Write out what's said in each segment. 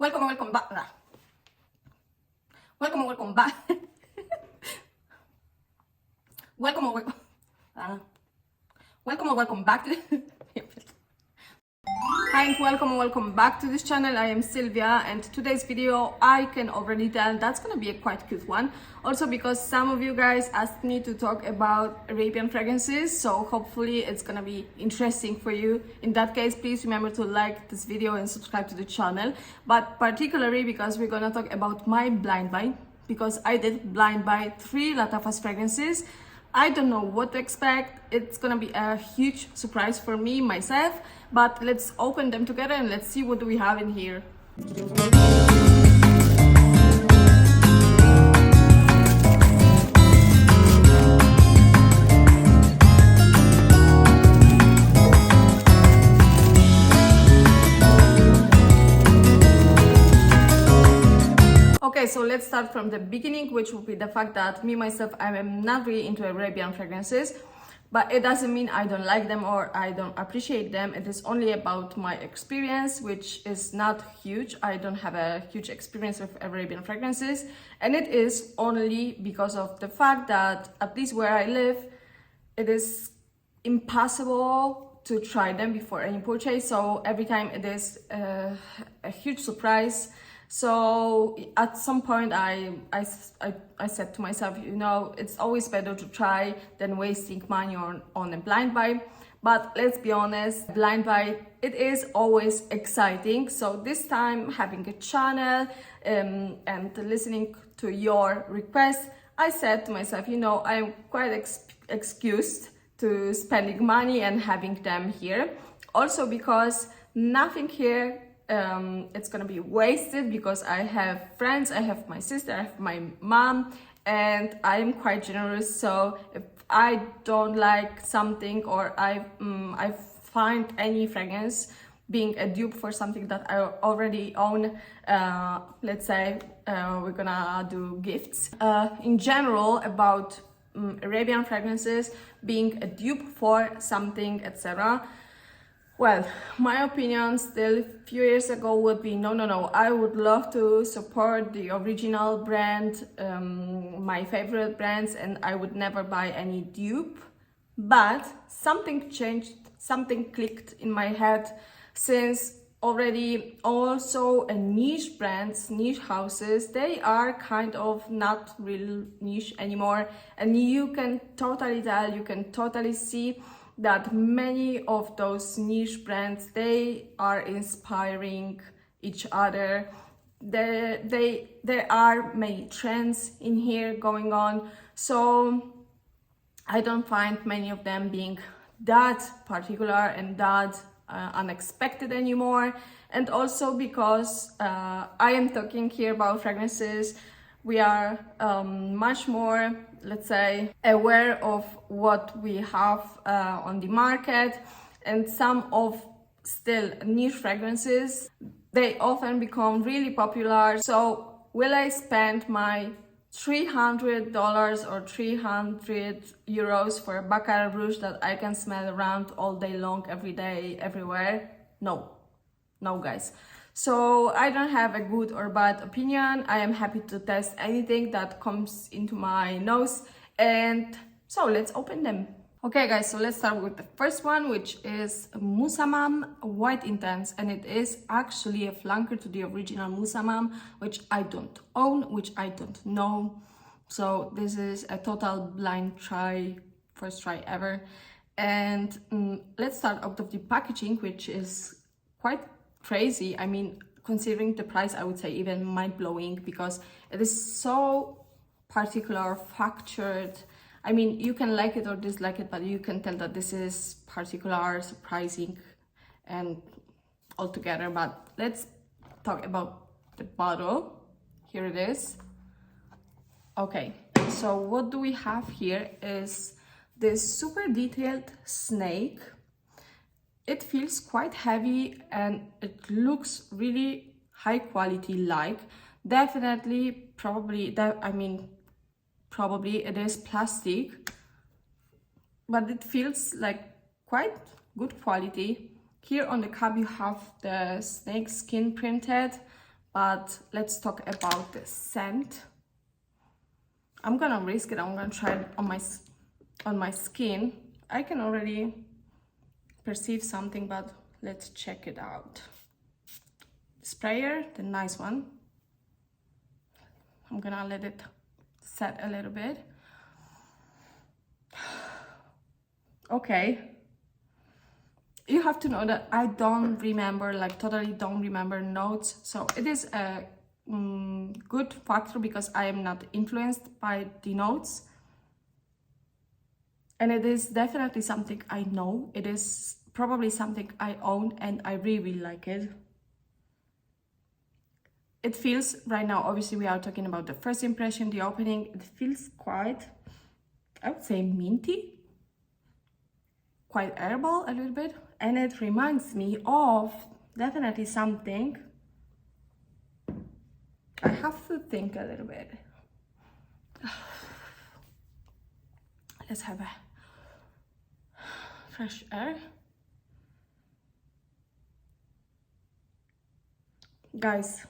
Welcome back. Welcome back. welcome. Welcome back to Hi and welcome back to this channel. I am Sylvia, and today's video, I can already tell that's gonna be a quite cute one, also because some of you guys asked me to talk about Arabian fragrances, so hopefully it's gonna be interesting for you. In that case, please remember to like this video and subscribe to the channel, but particularly because we're gonna talk about my blind buy, because I did blind buy 3 LATTAFA fragrances. I don't know what to expect. It's gonna be a huge surprise for me myself, but let's open them together and let's see what do we have in here. Okay, so let's start from the beginning, which will be the fact that me myself, I am not really into Arabian fragrances, but it doesn't mean I don't like them or I don't appreciate them. It is only about my experience, which is not huge. I don't have a huge experience with Arabian fragrances, and it is only because of the fact that at least where I live, it is impossible to try them before any purchase. So every time it is a huge surprise. So at some point I said to myself, you know, it's always better to try than wasting money on a blind buy. But let's be honest, blind buy, it is always exciting. So this time, having a channel and listening to your requests, I said to myself, you know, I'm quite excused to spending money and having them here. Also because nothing here it's gonna be wasted, because I have friends, I have my sister, I have my mom, and I'm quite generous. So if I don't like something, or I find any fragrance being a dupe for something that I already own, let's say we're gonna do gifts. In general, about Arabian fragrances being a dupe for something, etc. Well, my opinion still a few years ago would be no, I would love to support the original brand, my favorite brands, and I would never buy any dupe. But something changed, something clicked in my head, since already also a niche brands, niche houses, they are kind of not real niche anymore, and you can totally tell, you can totally see that many of those niche brands, they are inspiring each other. There are many trends in here going on, so I don't find many of them being that particular and that unexpected anymore. And also because I am talking here about fragrances, we are much more, let's say, aware of what we have on the market, and some of still niche fragrances, they often become really popular. So will I spend my $300 or 300 euros for a Baccarat Rouge that I can smell around all day long, every day, everywhere? No, guys. So I don't have a good or bad opinion. I am happy to test anything that comes into my nose, and so let's open them. Okay guys, so let's start with the first one, which is Musamam White Intense, and it is actually a flanker to the original Musamam, which I don't own, which I don't know. So this is a total blind try, first try ever. And let's start out of the packaging, which is quite crazy. I mean, considering the price, I would say even mind-blowing, because it is so particular, factured. I mean, you can like it or dislike it, but you can tell that this is particular, surprising, and altogether. But let's talk about the bottle. Here it is. Okay, so what do we have here is this super detailed snake. It feels quite heavy and it looks really high quality, like definitely, probably it is plastic, but it feels like quite good quality. Here on the cup you have the snake skin printed, But let's talk about the scent. I'm gonna risk it. I'm gonna try it on my skin. I can already perceive something, but let's check it out. Sprayer, the nice one. I'm gonna let it set a little bit. Okay. You have to know that I don't remember, like totally don't remember notes. So it is a good factor because I am not influenced by the notes. And it is definitely something I know. It is probably something I own and I really like it. It feels right now, obviously we are talking about the first impression, the opening. It feels quite, I would say minty, quite herbal a little bit. And it reminds me of definitely something. I have to think a little bit. Let's have a fresh air. Guys,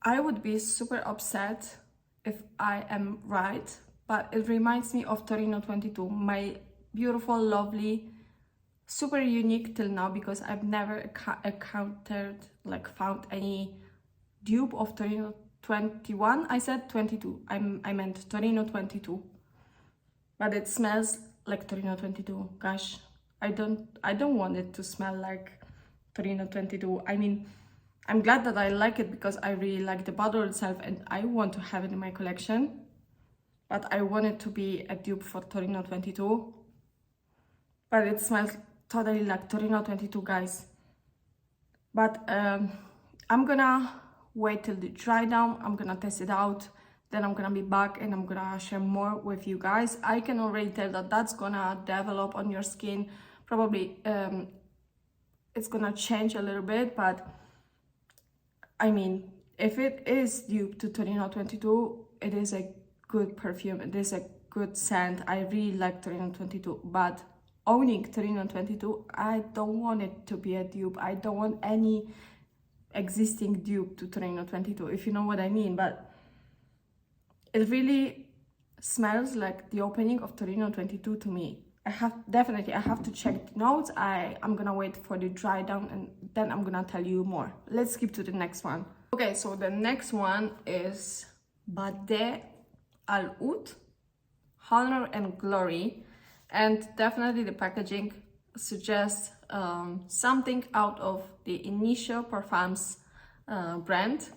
I would be super upset if I am right, but it reminds me of Torino 22, my beautiful, lovely, super unique till now, because I've never encountered, like found any dupe of Torino 21. I said 22, I meant Torino 22, but it smells like Torino 22. Gosh, I don't want it to smell like Torino 22. I mean, I'm glad that I like it because I really like the bottle itself and I want to have it in my collection, but I want it to be a dupe for Torino 22. But it smells totally like Torino 22, guys. But I'm gonna wait till it dry down. I'm gonna test it out. Then I'm gonna be back and I'm gonna share more with you guys. I can already tell that that's gonna develop on your skin. Probably it's gonna change a little bit, but I mean, if it is dupe to Torino 22, it is a good perfume. It is a good scent. I really like Torino 22, but owning Torino 22, I don't want it to be a dupe. I don't want any existing dupe to Torino 22, if you know what I mean. But it really smells like the opening of Torino 22 to me. I have to check the notes. I'm gonna wait for the dry down and then I'm gonna tell you more. Let's skip to the next one. Okay, so the next one is Badee Al Oud, Honor and Glory. And definitely the packaging suggests something out of the initial perfumes brand.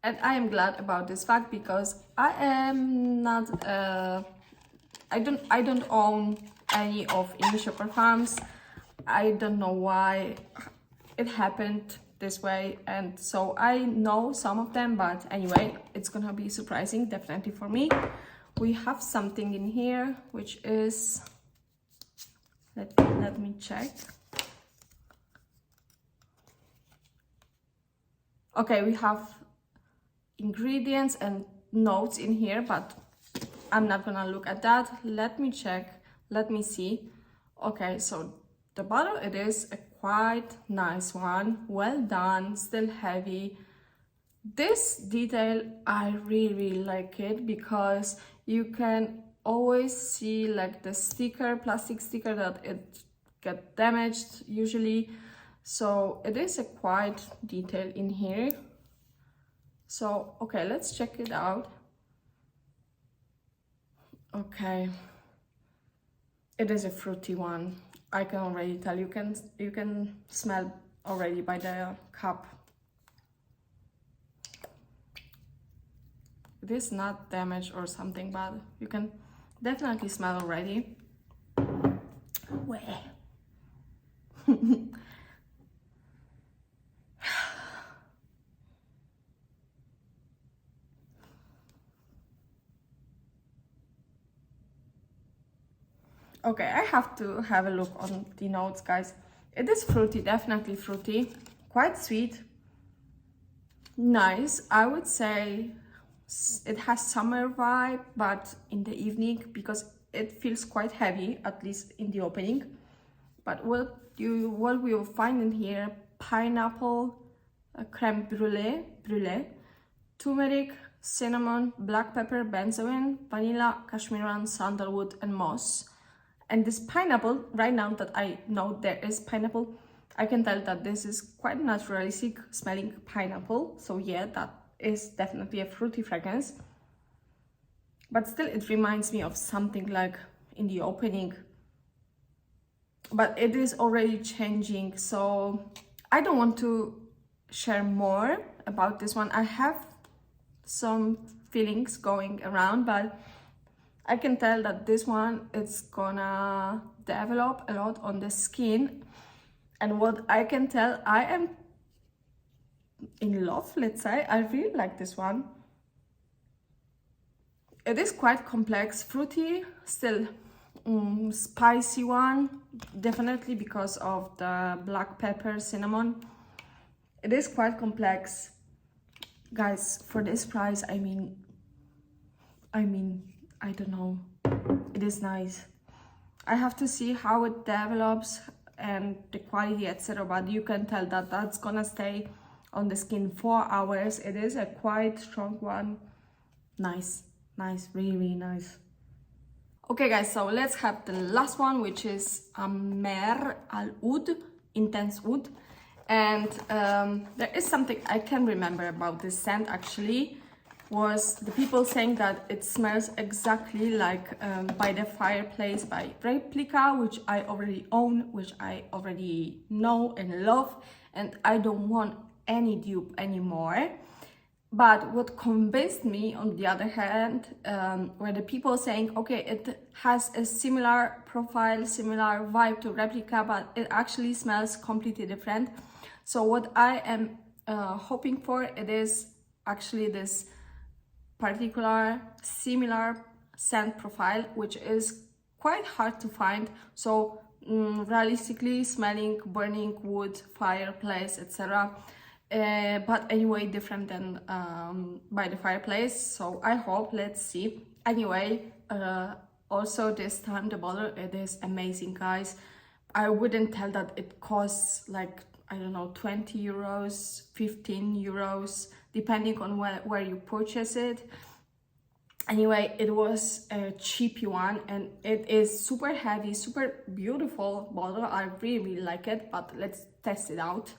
And I am glad about this fact because I am not I don't own any of initial perfumes. I don't know why it happened this way, and so I know some of them, but anyway, it's gonna be surprising definitely for me. We have something in here which is, let me check. Okay, we have ingredients and notes in here, but I'm not gonna look at that. Let me check, let me see. Okay, so the bottle, it is a quite nice one, well done, still heavy. This detail, I really like it because you can always see like the sticker, plastic sticker, that it get damaged usually. So it is a quite detail in here. So, okay, let's check it out. Okay, it is a fruity one. I can already tell. You can smell already by the cup. It is not damaged or something, but you can definitely smell already. Where? Okay, I have to have a look on the notes, guys. It is fruity, definitely fruity, quite sweet, nice. I would say it has summer vibe, but in the evening, because it feels quite heavy, at least in the opening. But what we will find in here: pineapple, creme brulee, turmeric, cinnamon, black pepper, benzoin, vanilla, cashmeran, sandalwood, and moss. And this pineapple, right now that I know there is pineapple, I can tell that this is quite naturalistic smelling pineapple. So yeah, that is definitely a fruity fragrance. But still it reminds me of something like in the opening. But it is already changing, so I don't want to share more about this one. I have some feelings going around, but I can tell that this one is gonna develop a lot on the skin. And what I can tell, I am in love, let's say. I really like this one. It is quite complex, fruity, still spicy one, definitely because of the black pepper, cinnamon. It is quite complex. Guys, for this price, I mean, I don't know, it is nice. I have to see how it develops and the quality, etc. But you can tell that that's gonna stay on the skin 4 hours. It is a quite strong one. Nice, really nice. Okay guys, so let's have the last one, which is Ameer Al Oud, Intense Oud. And there is something I can remember about this scent actually, was the people saying that it smells exactly like By the Fireplace by Replica, which I already own, which I already know and love, and I don't want any dupe anymore. But what convinced me, on the other hand, were the people saying, okay, it has a similar profile, similar vibe to Replica, but it actually smells completely different. So what I am hoping for, it is actually this particular similar scent profile, which is quite hard to find. So realistically smelling burning wood, fireplace, etc. But anyway, different than By the Fireplace. So I hope, let's see. Anyway, also this time the bottle, it is amazing, guys. I wouldn't tell that it costs like, I don't know, 20 euros, 15 euros, depending on where you purchase it. Anyway, it was a cheapy one, and it is super heavy, super beautiful bottle. I really like it, but let's test it out.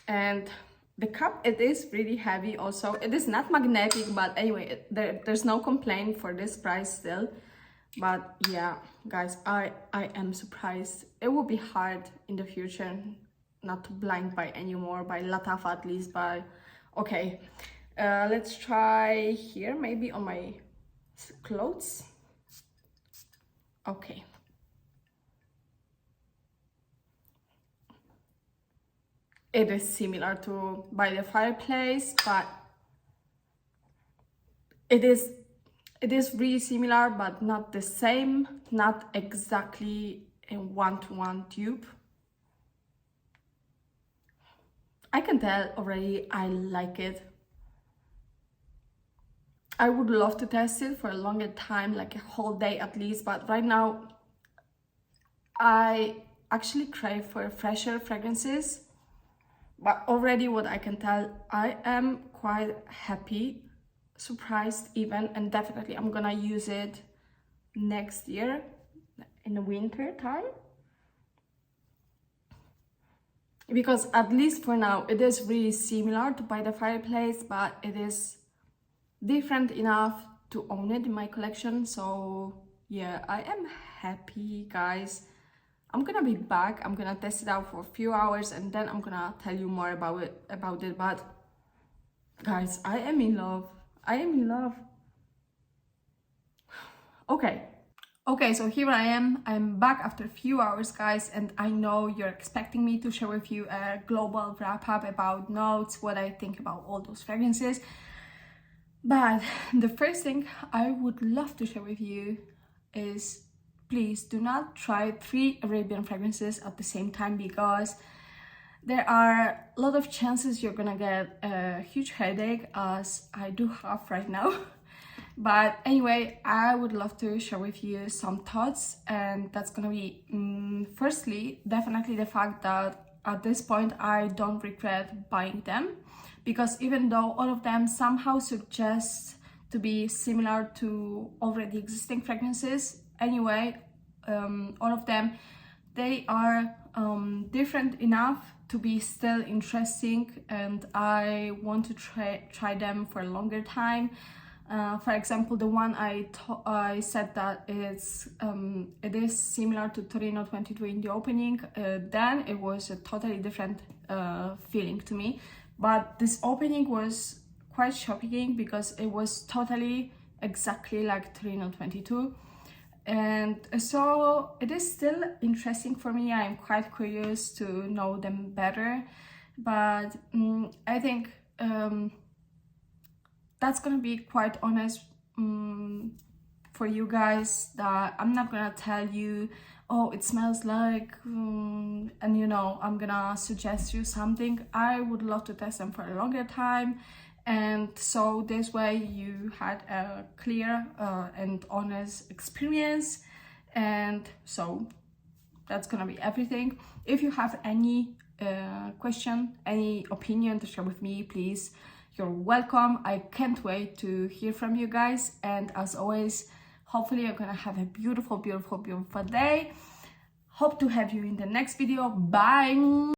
And the cup, it is really heavy also. It is not magnetic, but anyway, there's no complaint for this price still. But yeah, guys, I am surprised. It will be hard in the future not to blind buy anymore, by LATTAFA at least. But okay, let's try here, maybe on my clothes. Okay. It is similar to By the Fireplace, but it is really similar, but not the same, not exactly a one-to-one dupe. I can tell already I like it. I would love to test it for a longer time, like a whole day at least, but right now I actually crave for fresher fragrances. But already what I can tell, I am quite happy, surprised even, and definitely I'm gonna use it next year in the winter time. Because at least for now, it is really similar to By the Fireplace, but it is different enough to own it in my collection. So yeah, I am happy, guys. I'm gonna be back. I'm gonna test it out for a few hours, and then I'm gonna tell you more about it. But guys, I am in love. I am in love. Okay, so here I am. I'm back after a few hours, guys, and I know you're expecting me to share with you a global wrap-up about notes, what I think about all those fragrances. But the first thing I would love to share with you is, please do not try 3 Arabian fragrances at the same time, because there are a lot of chances you're gonna get a huge headache, as I do have right now. But anyway, I would love to share with you some thoughts, and that's gonna be firstly, definitely the fact that at this point I don't regret buying them, because even though all of them somehow suggest to be similar to already existing fragrances, anyway, all of them, they are different enough to be still interesting, and I want to try them for a longer time. For example, the one I said that it is similar to Torino 22 in the opening, then it was a totally different feeling to me. But this opening was quite shocking because it was totally exactly like Torino 22. And so it is still interesting for me. I'm quite curious to know them better, but I think that's gonna be quite honest for you guys, that I'm not gonna tell you, oh, it smells like, and you know, I'm gonna suggest you something. I would love to test them for a longer time, and so this way you had a clear and honest experience. And so that's gonna be everything. If you have any question, any opinion to share with me, please, you're welcome. I can't wait to hear from you guys, and as always, hopefully you're gonna have a beautiful, beautiful, beautiful day. Hope to have you in the next video. Bye.